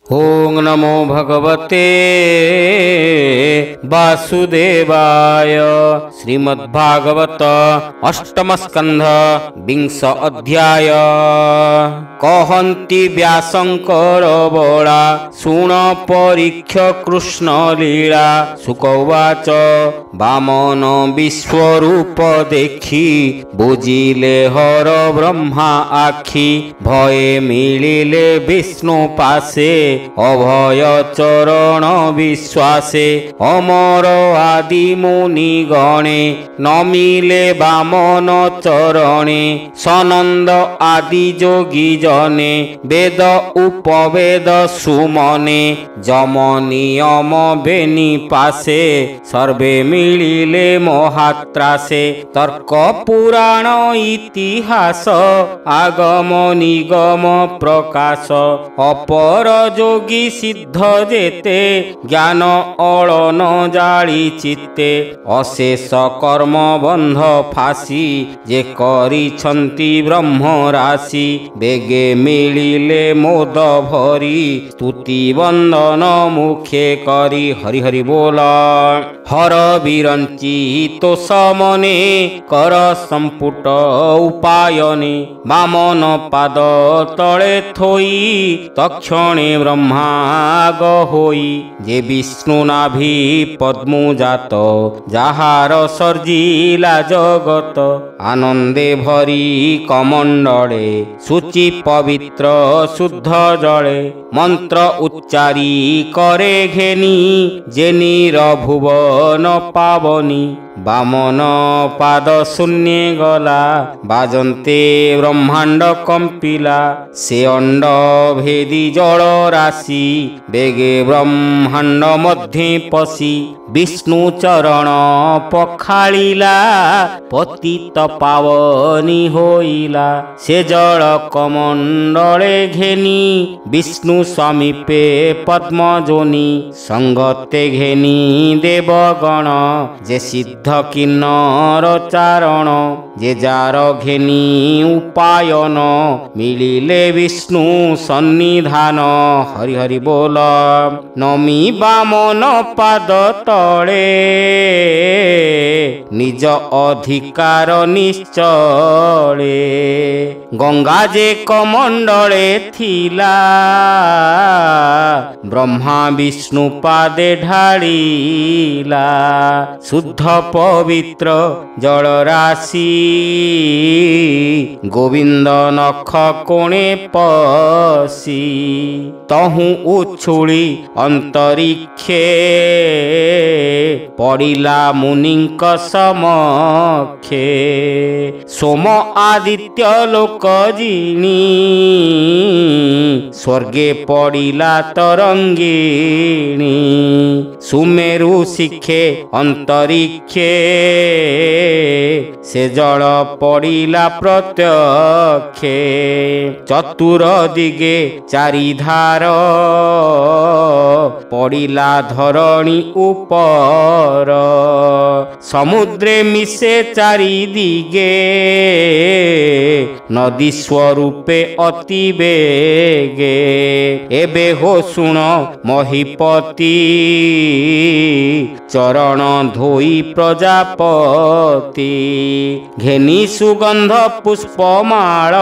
ओं नमो भगवते वासुदेवाय। श्रीमद्भागवत अष्टम स्कंध विंश अध्याय। कहन्ति व्यासंकर बला शुण परीक्ष कृष्ण लीला। सुकौवाच वामन विश्वरूप देखी बुझिले हर ब्रह्मा आखि। भये मिलिले विष्णु पासे अभय चरण विश्वासे। अमर आदि मुनि गणे नमिले वामन चरणे। सनंद आदि जोगी जने वेद उपवेद सुमने। जम नियम बेनी पासे सर्वे मिलिले महात्रासे। तर्क पुराण इतिहास आगम निगम प्रकाश। अपर जोगी सिद्ध जेते ज्ञान अळन जाळी चित्ते। अशेष कर्म बंध फासी जे करिछन्ति ब्रह्म राशि। बेगे मिलिले मोद भरी स्तुति वंदन मुखे करी। हरि हरि बोल। हर बिरंची तो समने कर संपुट उपायने। वामन पाद तले थोई तक्षणे ब्रह्माग होई। जे विष्णु नाभि पद्मु जात जाहार सर्जिला जगत। आनंदे भरी कमंडले शुचि पवित्र शुद्ध जले। मंत्र उच्चारी करे घेनी जेनीर भुवन पावनी। वामन पाद शून्य गला बाजन्ते ब्रह्मांड कंपिला। से अंड भेदी जल राशि बेगे ब्रह्मांड मध्य पशि। विष्णु चरण पखाळिला पतित पावनी होइला। से जल कमंडले घेनी विष्णु समीपे पद्मजोनि। संगते घेनी देवगण जे सिद्ध किन्नर चारण। जे जार घेनी उपायन मिलिले विष्णु सन्निधान। हरि हरि बोल। नमी वामन पाद तले निज अधिकार निश्चले। गंगा जे कमंडले थिला ब्रह्मा विष्णु पादे ढालिला। शुद्ध पवित्र जल राशि गोविंद नख कोणे पसी। तहु उछुली अंतरिक्षे पड़िला मुनिंक समक्षे। सोम आदित्य लोक जिनी स्वर्गे पड़िला तरंगिणी। सुमेरु शिखे अंतरिक्षे से जल पड़िला प्रत्यक्षे। चतुर दिगे चारिधार पड़िला धरणी उपर। समुद्रे मिसे चारि दिगे नदी स्वरूपे अति बेगे। एबे हो सुन महीपति चरण धोई प्रजापति। घेनी सुगंध पुष्पमाळ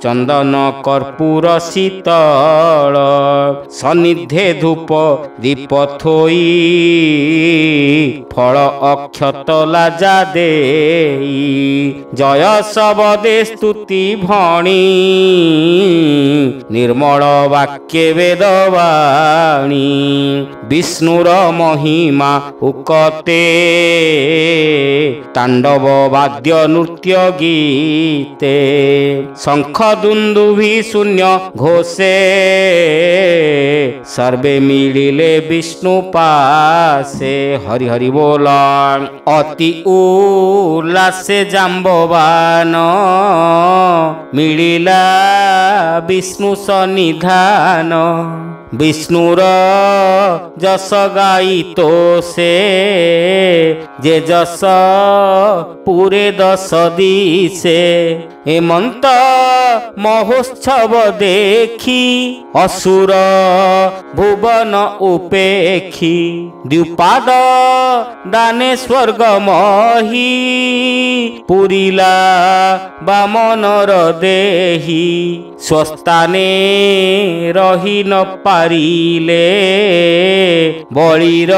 चंदन कर्पूर शीतल। सन्निधे धूप दीप थोई फल अक्षत लाजा देई। जय सबदे स्तुति भणी निर्मल वाक्य वेदवाणी। विष्णुर महिमा उकते तांडव वाद्य नृत्य गीते। शंख दुंदुभि शून्य घोषे सर्वे मिलिले विष्णु पासे। हरि हरि बोल। अति उल्लासे जाम्बवान मिलिला विष्णु सन्निधान। विष्णुर जस गाई तो से जे जस पूरे 10 दिशे हेमंत महोत्सव देखी असुर भुवन उपेक्षी द्विपाद दाने स्वर्ग मही पुरीला बामनर देही स्वस्थाने रही न पारिले बलिर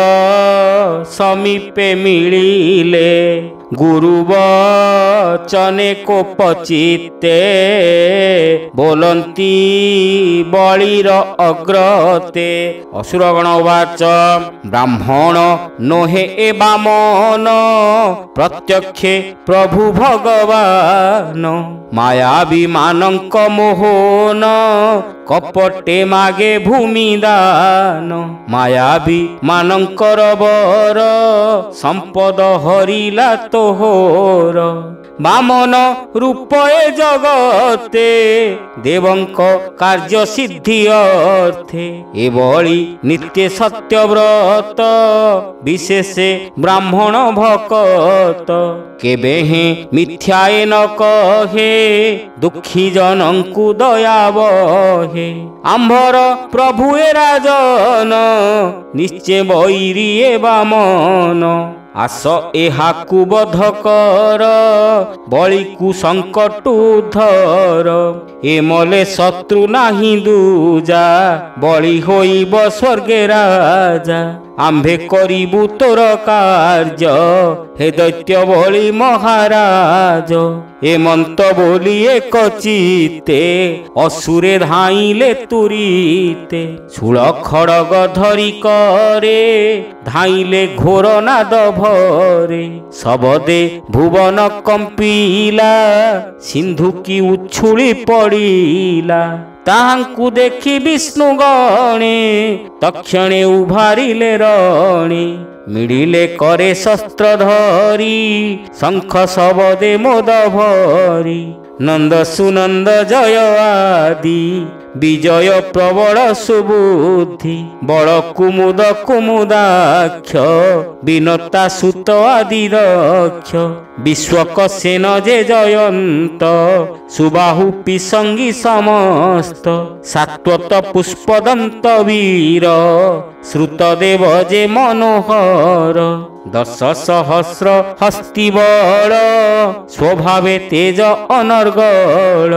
समीपे मिलिले गुरु वचने कोपचित्ते बोलंती बलिर अग्रते असुरगण उवाच ब्राह्मण नोहे ए बामन प्रत्यक्षे प्रभु भगवान मायावी मानंक मोहन कपटे मागे भूमिदान मायावी मानंकर बर संपद हरिला तोहर बामन रूपे जगते देवंक कार्य सिद्धि अर्थे एभली नित्य सत्यव्रत विशेषे ब्राह्मण भकत केबे हे मिथ्याए न कहे दुखी जनंकु दया बहे आंभर प्रभुए राजन निश्चय बैरिए बामन आस एहाकु बध कर बलिकु संकटु धर एमले शत्रु नाही दूजा बलि होइब स्वर्गे राजा आंभे करिबु तोर कार्य हे दैत्य बलि महाराज हेमंत बोली एक चित्ते असुरे धाइले तुरीते शूल खड़ग धरी करे धाइले घोर नाद भरे सबदे भुवन कंपिला सिंधु की उछुली पड़िला ताहांकु देखी विष्णु गणे तक्षणे उभारिले रणे मिडिले करे शस्त्र धरी शंख सबदे मोद भरी नंद सुनंद जय आदि विजय प्रबल सुबुद्धि बड़ कुमुद कुमुदाक्ष विनता सुत आदि रक्ष विश्वकसेन जे जयंत सुबाहु पिसंगी समस्त सात्वत पुष्पदंत वीर श्रुतदेव जे मनोहर 10 सहस्र हस्ती बल स्वभावे तेज अनर्गल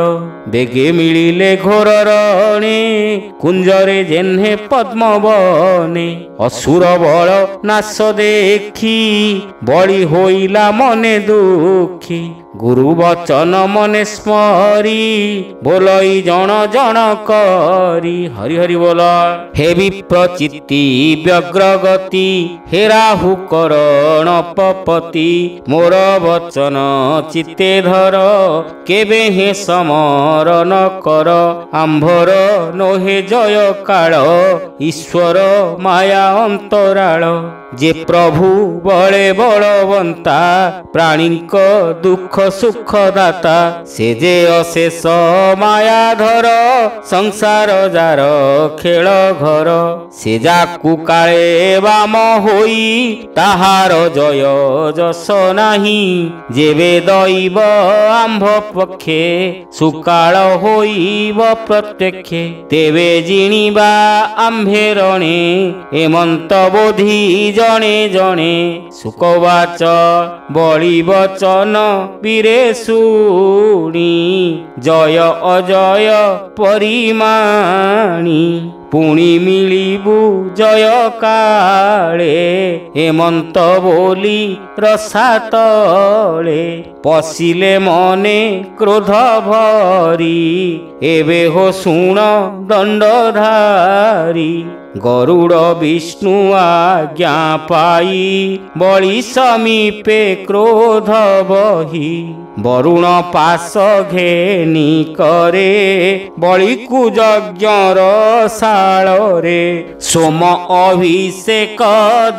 बेगे मिलिले घोर रणे कुंजरे जेन्हे पद्म बने असुर बल नाश देखी बलि होइला मने दुखी गुरु वचन मने स्मरी बोलई जन जन करी हरि हरि बोल हे विप्रचित्ति व्यग्रगति हे राहु करण पपति मोर वचन चित्ते धर केबे हे समरण कर आंभर नोहे जय काल ईश्वर माया अंतराल जे प्रभु बळे बलवंता प्राणीक दुख सुख दाता से जे अशेष मायाधर संसार जार खेल घर से जाकु काळे बाम होई ताहार जय जस नाही जेबे दैव आंभ पक्षे सुकाळ होइब प्रत्यक्षे तेबे जिणिबा आंभे रणे हेमंत बोधी जणे जणे सुकवाच बलि वचन वीरे शुणी जय अजय परिमाणी पुणी मिलिबु जय काळे हेमंत बोली रसातळे पशिले मने क्रोध भरी एबे हो शुण दंडधारी गरुड़ विष्णु आज्ञा पाई बलि समीपे क्रोध बही ବରୁଣ ପାଶ ଘେନି କରେ ବଳିକୁ ଯଜ୍ଞର ଶାଳରେ ସୋମ ଅଭିଷେକ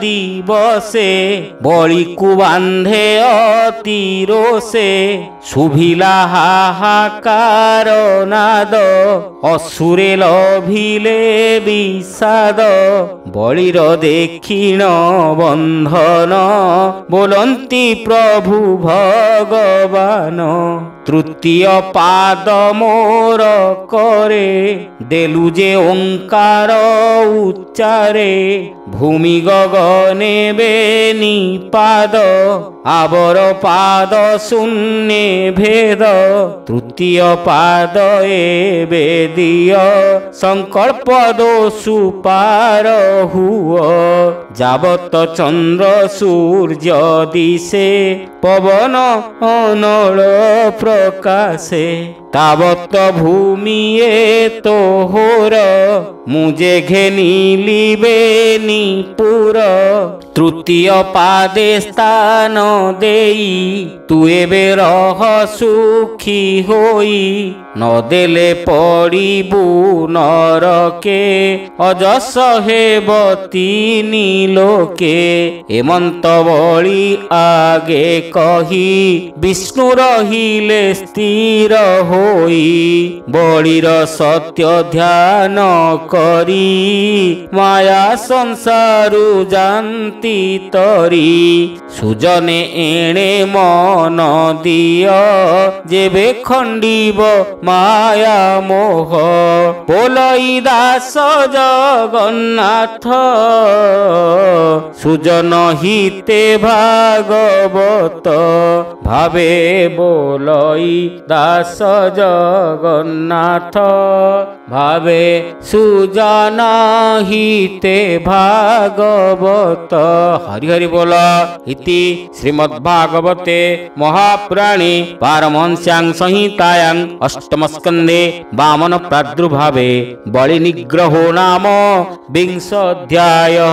ଦିବସେ ବଳିକୁ ବାନ୍ଧେ ଅତିରୋଷେ ଶୁଭିଲା ହାହାକାର ନାଦ ଅସୁରେ ଲଭିଲେ ବିଷାଦ ବଳିର ଦେଖିଣ ବନ୍ଧନ ବୋଲନ୍ତି ପ୍ରଭୁ ଭଗବାନ ତୃତୀୟ ପାଦ ମୋର କରେ ଦେଲୁ ଯେ ଓଙ୍କାର ଉଚ୍ଚାରେ ଭୂମି ଗଗନେ ବେନି ପାଦ ଆବର ପାଦ ଶୂନ୍ୟେ ଭେଦ ତୃତୀୟ ପାଦ ଏବେ ଦିଅ ସଂକଳ୍ପ ଦୋଷୁ ପାର ହୁଅ ଯାବତ ଚନ୍ଦ୍ର ସୂର୍ଯ୍ୟ ଦିଶେ ପବନ ଅନଳ ପ୍ରକାଶେ ତାବତ ଭୂମି ଏ ତୋହର ମୁଁ ଯେ ଘେନିଲି ବେନି ପୁର ତୃତୀୟ ପାଦେ ସ୍ଥାନ ଦେଇ ତୁ ଏବେ ରହ ସୁଖୀ ହୋଇ ନଦେଲେ ପଡ଼ିବୁ ନରକେ ଅଜସ ହେବ ତିନି ଲୋକେ ଏମନ୍ତ ବଳି ଆଗେ କହି ବିଷ୍ଣୁ ରହିଲେ ସ୍ଥିର ହୋଇ ବଳିର ସତ୍ୟ ଧ୍ୟାନ କରି ମାୟା ସଂସାରୁ ଜାନ୍ତି ତରି ସୁଜନେ ଏଣେ ମନ ଦିଅ ଯେବେ ଖଣ୍ଡିବ ମାୟା ମୋହ ବୋଲଇ ଦାସ ଜଗନ୍ନାଥ ସୁଜନ ହିତେ ଭାଗବତ ଭାବେ ବୋଲଇ ଦାସ ଜଗନ୍ନାଥ ଭାବେ ସୁଜନ ହିତେ ଭାଗବତ। ହରି ହରି ବୋଲ। ଇତି ଶ୍ରୀମଦ୍ଭାଗବତେ ମହାପୁରାଣେ ପାରମହଂସ୍ୟାଂ ସଂହିତାୟାଂ ଅଷ୍ଟମ ସ୍କନ୍ଧେ ବାମନ ପ୍ରାଦୁର୍ଭାବେ ବଳି ନିଗ୍ରହୋ ନାମ ବିଂଶ ଅଧ୍ୟାୟः।